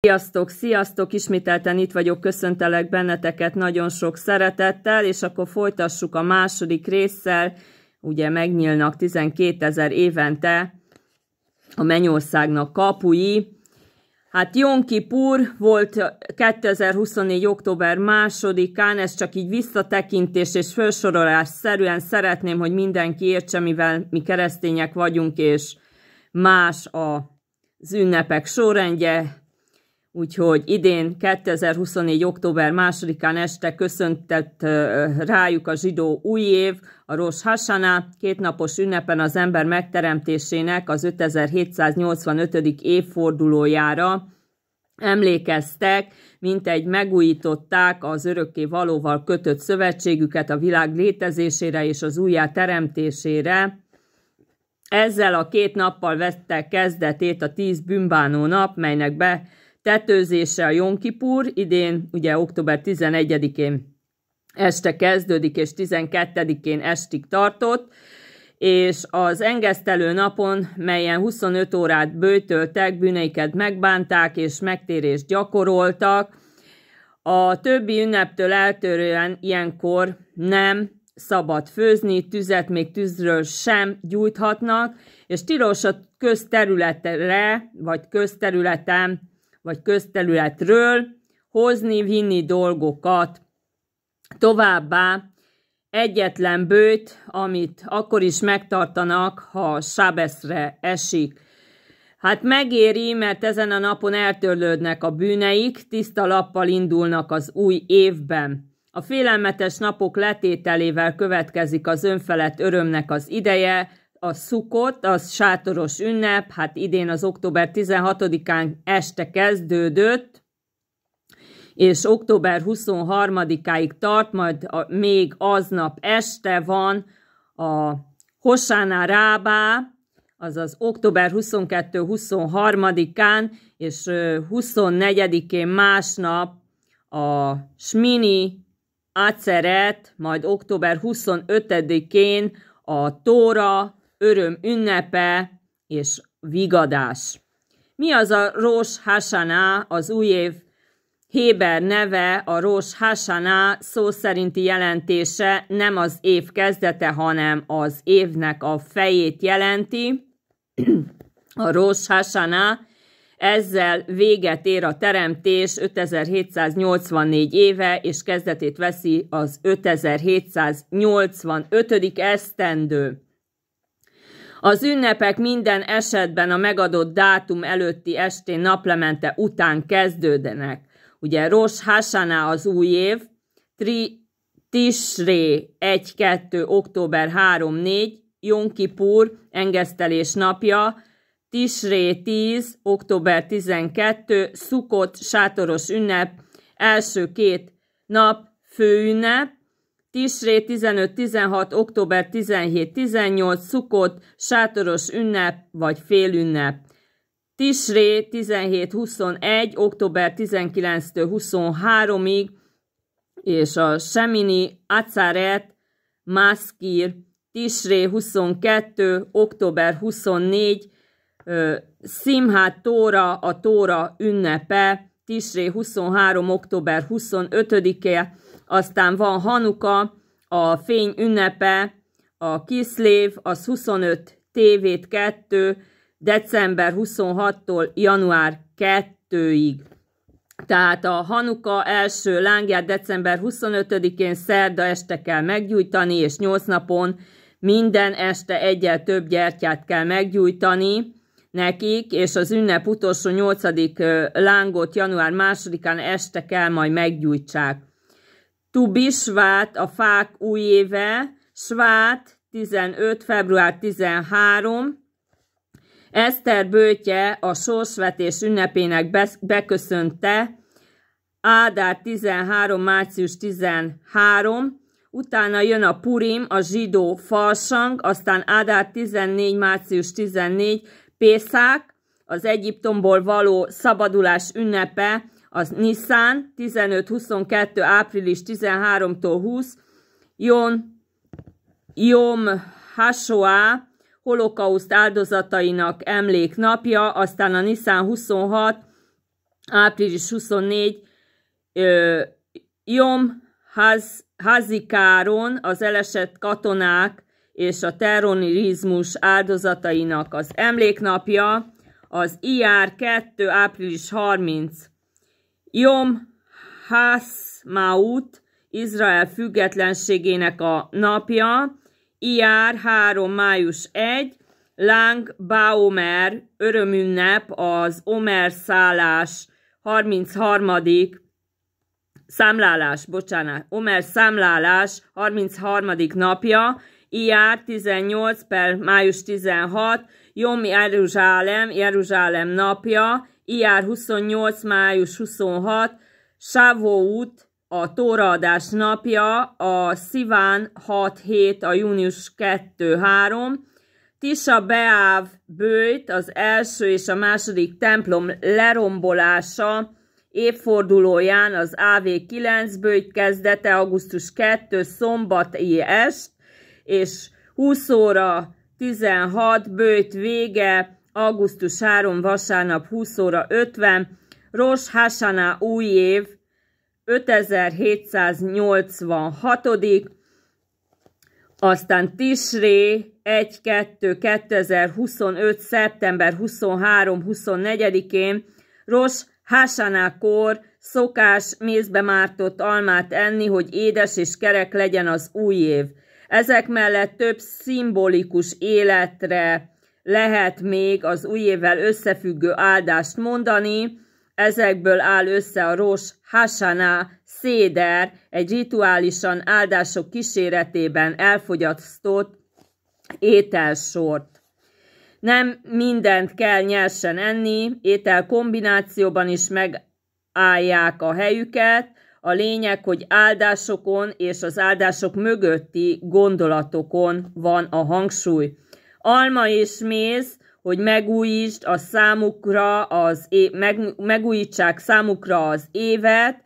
Sziasztok, sziasztok! Ismételten itt vagyok, köszöntelek benneteket nagyon sok szeretettel, és akkor folytassuk a második résszel. Ugye megnyílnak 12 000 évente a Mennyországnak kapui. Hát Jom Kipur volt 2024. október 2-án, ez csak így visszatekintés és felsorolás szerűen szeretném, hogy mindenki értse, mivel mi keresztények vagyunk, és más az ünnepek sorrendje. Úgyhogy idén 2024. október 2-án este köszöntett rájuk a zsidó új év, a Rosh Hashanah, kétnapos ünnepen az ember megteremtésének az 5785. évfordulójára emlékeztek, mintegy megújították az örökké valóval kötött szövetségüket a világ létezésére és az újjáteremtésére. Ezzel a két nappal vette kezdetét a 10 bűnbánó nap, melynek betetőzése a Jom Kipur, idén ugye október 11-én este kezdődik, és 12-én estig tartott, és az engesztelő napon, melyen 25 órát böjtöltek, bűneiket megbánták, és megtérést gyakoroltak. A többi ünneptől eltérően ilyenkor nem szabad főzni, tüzet még tűzről sem gyújthatnak, és tilos a közterületre, vagy közterületen, vagy közterületről hozni, vinni dolgokat. Továbbá egyetlen bőjt, amit akkor is megtartanak, ha sábeszre esik. Hát megéri, mert ezen a napon eltörlődnek a bűneik, tiszta lappal indulnak az új évben. A félelmetes napok letételével következik az önfelett örömnek az ideje, a Szukot, az sátoros ünnep, hát idén az október 16-án este kezdődött, és október 23-áig tart, majd még aznap este van a Hosána Rábá, azaz október 22-23-án, és 24-én másnap a Smini Aceret, majd október 25-én a Tóra, öröm ünnepe és vigadás. Mi az a Rosh Hashanah, az új év héber neve, a Rosh Hashanah szó szerinti jelentése nem az év kezdete, hanem az évnek a fejét jelenti. A Rosh Hashanah, ezzel véget ér a teremtés 5784 éve, és kezdetét veszi az 5785. esztendő. Az ünnepek minden esetben a megadott dátum előtti estén naplemente után kezdődnek. Ugye Rosh Hashanah az új év, Tishré 1-2. október 3-4, Jom Kipur engesztelés napja, Tishré 10, október 12, Szukot sátoros ünnep, első két nap főünnep, Tishré 15-16, október 17-18, Szukot sátoros ünnep vagy félünnep. Tishré 17-21, október 19-23-ig, és a Semini Acaret Maszkir Tishré 22, október 24, Szimhát Tóra, a Tóra ünnepe, Tishré 23, október 25-e, aztán van Hanuka, a fény ünnepe, a Kiszlév, az 25 Tévét 2, december 26-tól január 2-ig. Tehát a Hanuka első lángját december 25-én szerda este kell meggyújtani, és 8 napon minden este egyel több gyertyát kell meggyújtani nekik, és az ünnep utolsó 8. lángot január 2-án este kell majd meggyújtsák. Tu Bisvát, a fák új éve, Svát 15, február 13, Eszter böjtje a sorsvetés ünnepének beköszönte, Ádár 13, március 13, utána jön a Purim, a zsidó farsang, aztán Ádár 14, március 14, Pészák, az Egyiptomból való szabadulás ünnepe, az Niszán 15-22, április 13-tól 20, Jom Hasoá, holokauszt áldozatainak emléknapja, aztán a Niszán 26, április 24, Jom Hazikáron az elesett katonák és a terrorizmus áldozatainak az emléknapja, az Iyar 2. április 30, Jom Haszmaut, Izrael függetlenségének a napja, Iyar 3. május 1, Lang Baomer, örömünnep, az Omer szállás 33. Omer számlálás 33. napja, Iyar 18 per május 16, Jom Jeruzsálem napja, Iyar 28 május 26, Shavuot, a tóraadás napja, a Sziván 6-7, a június 2-3, Tisha Beáv bőjt, az első és a második templom lerombolása évfordulóján az AV9 bőjt kezdete, augusztus 2, szombati est, és 20 óra 16 bőjt vége, augusztus 3, vasárnap 20 óra 50, Rosh Hashanah új év, 5786. Aztán Tishré 1-2-2025. szeptember 23-24-én Rosh Hashanah-kor szokás mézbe mártott almát enni, hogy édes és kerek legyen az új év. Ezek mellett több szimbolikus életre lehet még az új évvel összefüggő áldást mondani. Ezekből áll össze a Rosh Hashanah széder, egy rituálisan áldások kíséretében elfogyasztott ételsort. Nem mindent kell nyersen enni, étel kombinációban is megállják a helyüket. A lényeg, hogy áldásokon és az áldások mögötti gondolatokon van a hangsúly. Alma és méz, hogy megújítsák számukra az évet,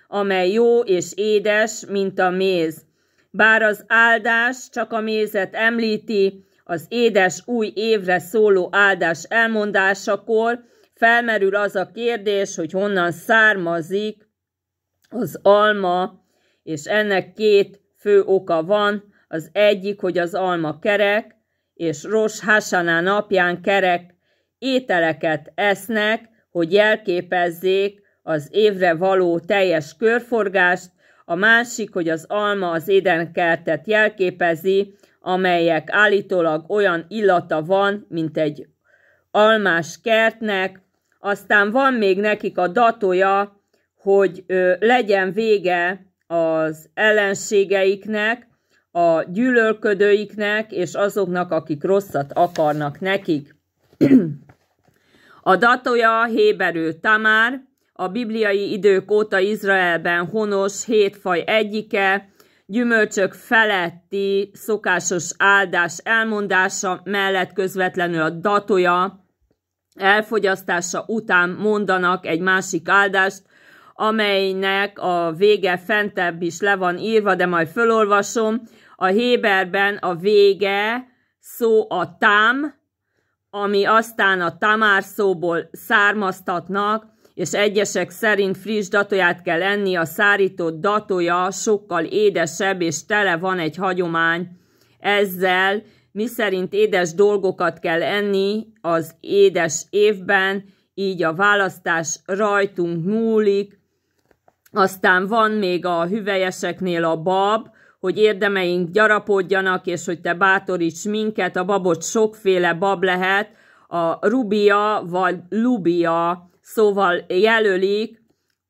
amely jó és édes, mint a méz. Bár az áldás csak a mézet említi, az édes új évre szóló áldás elmondásakor felmerül az a kérdés, hogy honnan származik az alma, és ennek két fő oka van. Az egyik, hogy az alma kerek, és Rosh Hashanah napján kerek ételeket esznek, hogy jelképezzék az évre való teljes körforgást. A másik, hogy az alma az édenkertet jelképezi, amelyek állítólag olyan illata van, mint egy almás kertnek. Aztán van még nekik a datója, hogy legyen vége az ellenségeiknek, a gyűlölködőiknek és azoknak, akik rosszat akarnak nekik. A datója héberül Tamár, a bibliai idők óta Izraelben honos 7 faj egyike, gyümölcsök feletti szokásos áldás elmondása mellett közvetlenül a datója elfogyasztása után mondanak egy másik áldást, amelynek a vége fentebb is le van írva, de majd felolvasom. A héberben a vége szó a tám, ami aztán a tamár szóból származtatnak, és egyesek szerint friss datóját kell enni, a szárított datója sokkal édesebb, és tele van egy hagyomány ezzel, miszerint édes dolgokat kell enni az édes évben, így a választás rajtunk múlik. Aztán van még a hüvelyeseknél a bab, hogy érdemeink gyarapodjanak, és hogy te bátoríts minket. A babot sokféle bab lehet, a rubia vagy lubia szóval jelölik,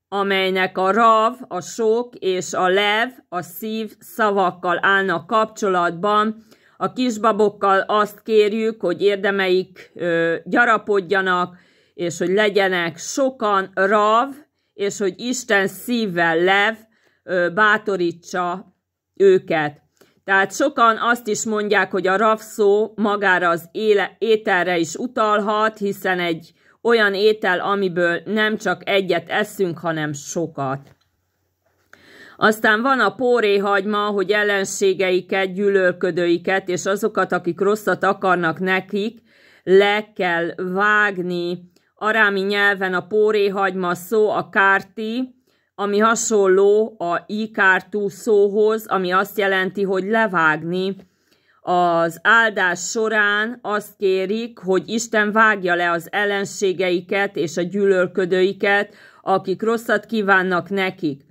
amelynek a rav, a sok és a lev, a szív szavakkal állnak kapcsolatban. A kisbabokkal azt kérjük, hogy érdemeik gyarapodjanak, és hogy legyenek sokan rav, és hogy Isten szívvel lev bátorítsa őket. Tehát sokan azt is mondják, hogy a rav szó magára az ételre is utalhat, hiszen egy olyan étel, amiből nem csak egyet eszünk, hanem sokat. Aztán van a póréhagyma, hogy ellenségeiket, gyűlölködőiket, és azokat, akik rosszat akarnak nekik, le kell vágni arámi nyelven a póréhagyma szó a kárti, ami hasonló a ikártú szóhoz, ami azt jelenti, hogy levágni. Az áldás során azt kérik, hogy Isten vágja le az ellenségeiket és a gyűlölködőiket, akik rosszat kívánnak nekik.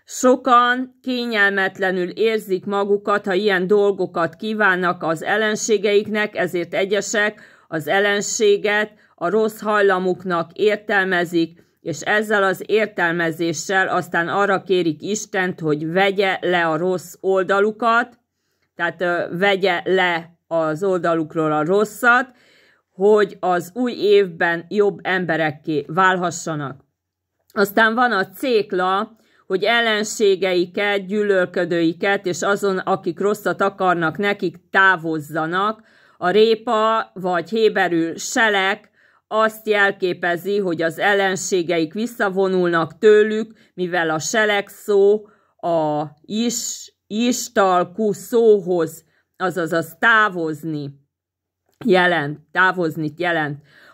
Sokan kényelmetlenül érzik magukat, ha ilyen dolgokat kívánnak az ellenségeiknek, ezért egyesek az ellenséget a rossz hajlamuknak értelmezik, és ezzel az értelmezéssel aztán arra kérik Istent, hogy vegye le a rossz oldalukat, tehát vegye le az oldalukról a rosszat, hogy az új évben jobb emberekké válhassanak. Aztán van a cékla, hogy ellenségeiket, gyűlölködőiket és azon, akik rosszat akarnak nekik, távozzanak. A répa vagy héberül selek azt jelképezi, hogy az ellenségeik visszavonulnak tőlük, mivel a selek szó a istalkú szóhoz, azaz távozni jelent.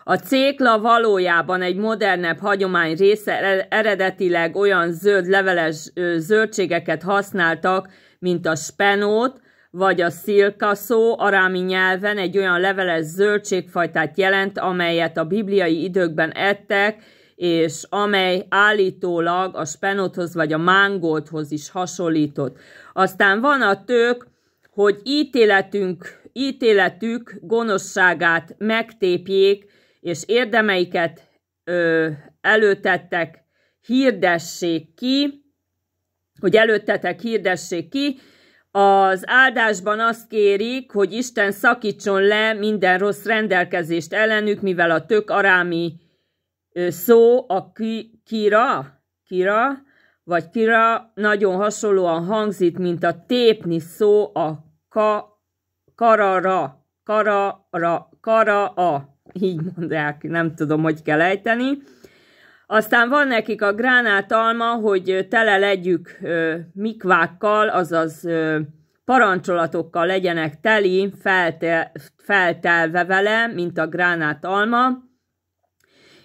A cékla valójában egy modernebb hagyomány része, eredetileg olyan zöld leveles zöldségeket használtak, mint a spenót, vagy a szilkaszó arámi nyelven egy olyan leveles zöldségfajtát jelent, amelyet a bibliai időkben ettek, és amely állítólag a spenóthoz vagy a mángolthoz is hasonlított. Aztán van a tök, hogy ítéletük gonoszságát megtépjék, és érdemeiket előttetek hirdessék ki, Az áldásban azt kérik, hogy Isten szakítson le minden rossz rendelkezést ellenük, mivel a tök arámi szó, a kira nagyon hasonlóan hangzik, mint a tépni szó, a kara, így mondják, nem tudom, hogy kell ejteni. Aztán van nekik a gránátalma, hogy tele legyük mikvákkal, azaz parancsolatokkal legyenek teli, feltelve vele, mint a gránátalma.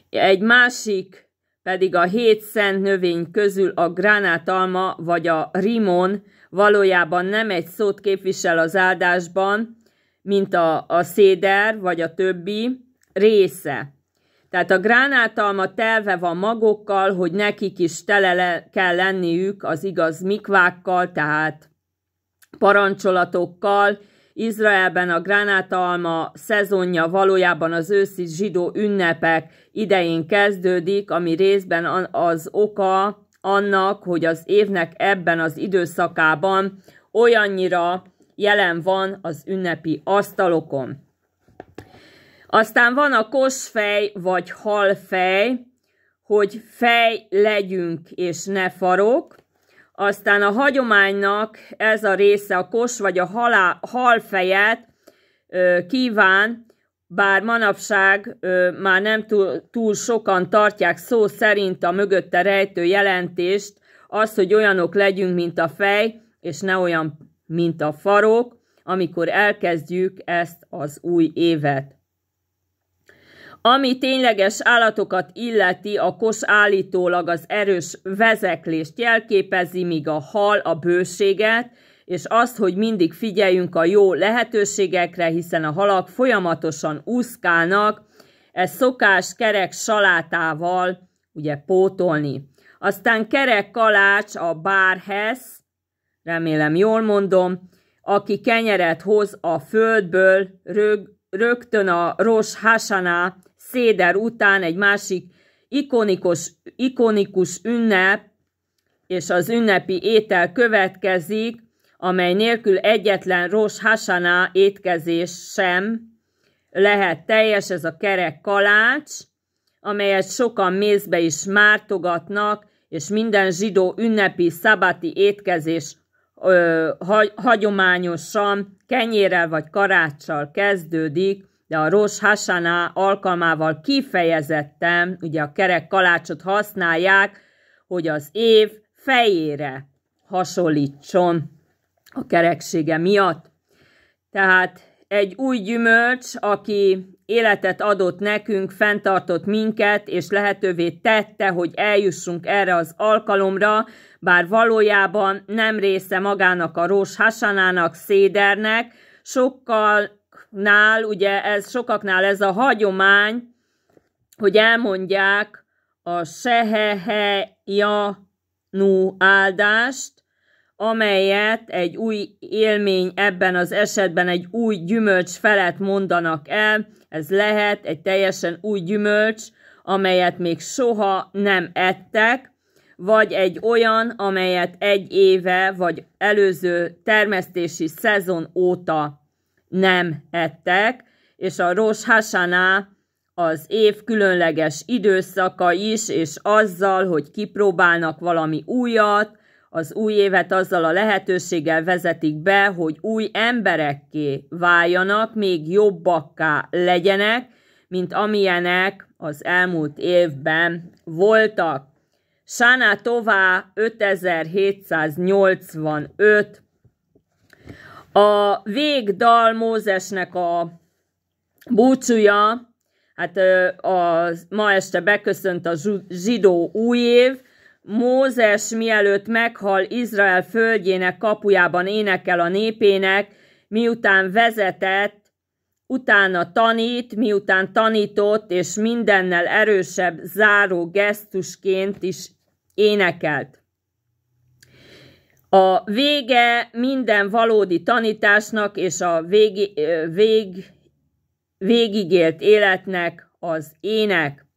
Egy másik pedig a 7 szent növény közül a gránátalma vagy a rimon valójában nem egy szót képvisel az áldásban, mint a széder vagy a többi része. Tehát a gránátalma telve van magokkal, hogy nekik is tele kell lenniük az igaz mikvákkal, tehát parancsolatokkal. Izraelben a gránátalma szezonja valójában az őszi zsidó ünnepek idején kezdődik, ami részben az oka annak, hogy az évnek ebben az időszakában olyannyira jelen van az ünnepi asztalokon. Aztán van a kosfej vagy halfej, hogy fej legyünk és ne farok. Aztán a hagyománynak ez a része, a kos vagy a halfejet kíván, bár manapság már nem túl sokan tartják szó szerint a mögötte rejtő jelentést, az, hogy olyanok legyünk, mint a fej, és ne olyan, mint a farok, amikor elkezdjük ezt az új évet. Ami tényleges állatokat illeti, a kos állítólag az erős vezeklést jelképezi, míg a hal a bőséget, és azt, hogy mindig figyeljünk a jó lehetőségekre, hiszen a halak folyamatosan úszkálnak, ez szokás kerek salátával ugye pótolni. Aztán kerek kalács a bárhesz, remélem jól mondom, aki kenyeret hoz a földből, rögtön a Rosh Hashanah széder után egy másik ikonikus ünnep, és az ünnepi étel következik, amely nélkül egyetlen Rosh Hashanah étkezés sem lehet teljes, ez a kerek kalács, amelyet sokan mézbe is mártogatnak, és minden zsidó ünnepi szabati étkezés hagyományosan kenyérrel vagy karáccsal kezdődik, de a Rosh Hashanah alkalmával kifejezetten ugye a kerek kalácsot használják, hogy az év fejére hasonlítson a kereksége miatt. Tehát egy új gyümölcs, aki életet adott nekünk, fenntartott minket, és lehetővé tette, hogy eljussunk erre az alkalomra, bár valójában nem része magának a Rosh Hashanának, szédernek, sokaknál ez a hagyomány, hogy elmondják a Sehehejanu áldást, amelyet egy új élmény, ebben az esetben egy új gyümölcs felett mondanak el. Ez lehet egy teljesen új gyümölcs, amelyet még soha nem ettek, vagy egy olyan, amelyet egy éve, vagy előző termesztési szezon óta nem ettek, és a Rosh Hashanah az év különleges időszaka is, és azzal, hogy kipróbálnak valami újat, az új évet azzal a lehetőséggel vezetik be, hogy új emberekké váljanak, még jobbakká legyenek, mint amilyenek az elmúlt évben voltak. Shana Tová 5785. A végdal Mózesnek a búcsúja, hát ma este beköszönt a zsidó új év. Mózes mielőtt meghal, Izrael földjének kapujában énekel a népének, miután vezetett, utána tanít, miután tanított, és mindennel erősebb záró gesztusként is énekelt. A vége minden valódi tanításnak és a végigélt életnek az ének.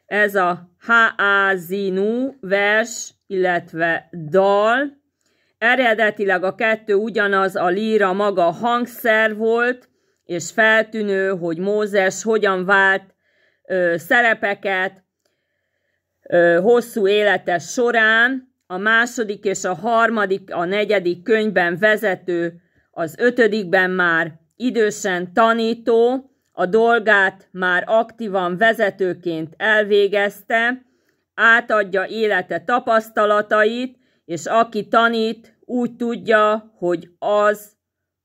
Ez a Haazinu vers, illetve dal. Eredetileg a kettő ugyanaz, a líra maga hangszer volt, és feltűnő, hogy Mózes hogyan vált szerepeket hosszú élete során. A második és a harmadik, a negyedik könyvben vezető, az ötödikben már idősen tanító, a dolgát már aktívan vezetőként elvégezte, átadja élete tapasztalatait, és aki tanít, úgy tudja, hogy az,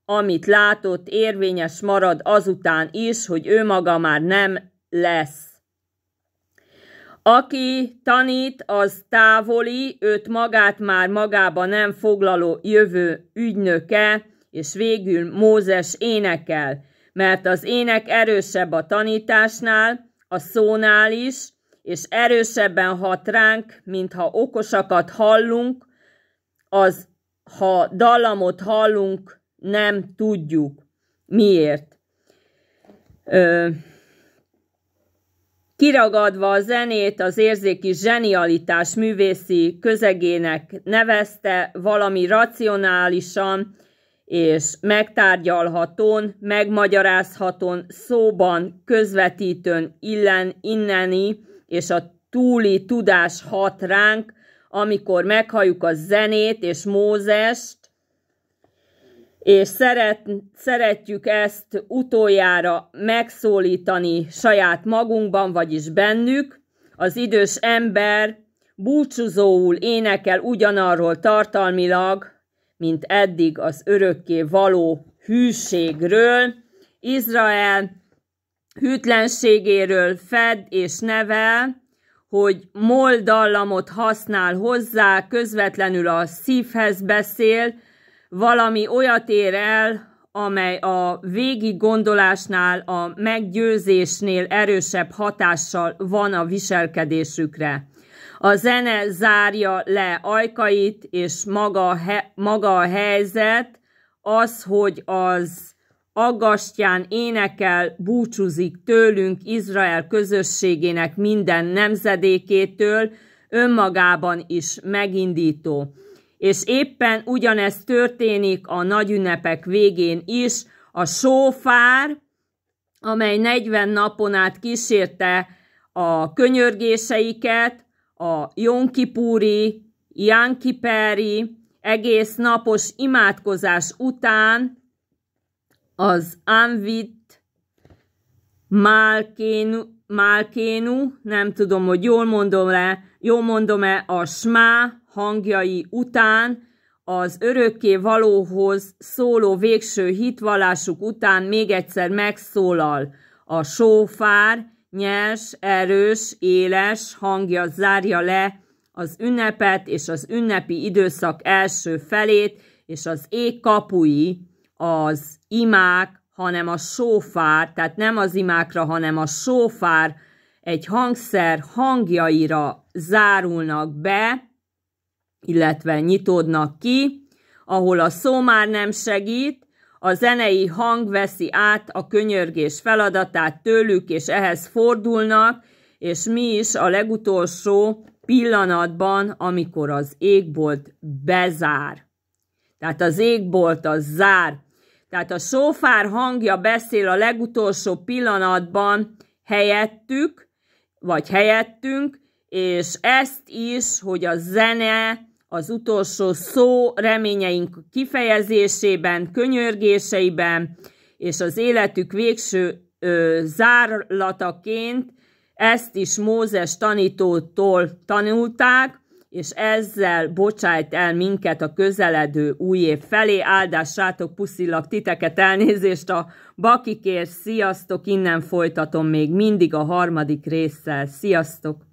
amit látott, érvényes marad azután is, hogy ő maga már nem lesz. Aki tanít, az távoli, őt magát már magába nem foglaló jövő ügynöke, és végül Mózes énekel, mert az ének erősebb a tanításnál, a szónál is, és erősebben hat ránk, mintha okosakat hallunk, ha dallamot hallunk, nem tudjuk. Miért? Kiragadva a zenét, az érzéki zsenialitás művészi közegének nevezte, valami racionálisan és megtárgyalhatón, megmagyarázhatón, szóban, közvetítőn inneni, és a túli tudás hat ránk, amikor meghalljuk a zenét és Mózest, és szeretjük ezt utoljára megszólítani saját magunkban, vagyis bennük. Az idős ember búcsúzóul énekel ugyanarról tartalmilag, mint eddig az örökké való hűségről, Izrael hűtlenségéről fed és nevel, hogy moldallamot használ hozzá, közvetlenül a szívhez beszél, valami olyat ér el, amely a végig gondolásnál, a meggyőzésnél erősebb hatással van a viselkedésükre. A zene zárja le ajkait, és maga a helyzet az, hogy az aggastyán énekel, búcsúzik tőlünk, Izrael közösségének minden nemzedékétől, önmagában is megindító. És éppen ugyanezt történik a nagyünnepek végén is, a sófár, amely 40 napon át kísérte a könyörgéseiket, a Jom-kipúri, Ján-kiperi egész napos imádkozás után az Anvit Malkénu, nem tudom, hogy jól mondom-e, a Smá hangjai után, az örökké valóhoz szóló végső hitvallásuk után még egyszer megszólal a sófár nyers, erős, éles hangja zárja le az ünnepet és az ünnepi időszak első felét, és az ég kapui az imák, hanem a sófár, tehát nem az imákra, hanem a sófár egy hangszer hangjaira zárulnak be, illetve nyitódnak ki, ahol a szó már nem segít, a zenei hang veszi át a könyörgés feladatát tőlük, és ehhez fordulnak, és mi is a legutolsó pillanatban, amikor az égbolt bezár. Tehát az égbolt az zár. Tehát a sófár hangja beszél a legutolsó pillanatban helyettük, vagy helyettünk, és ezt is, hogy a zene az utolsó szó reményeink kifejezésében, könyörgéseiben, és az életük végső zárlataként ezt is Mózes tanítótól tanulták, és ezzel bocsájt el minket a közeledő új év felé. Áldássátok, puszillak titeket, elnézést a bakikért, sziasztok, innen folytatom még mindig a harmadik résszel. Sziasztok!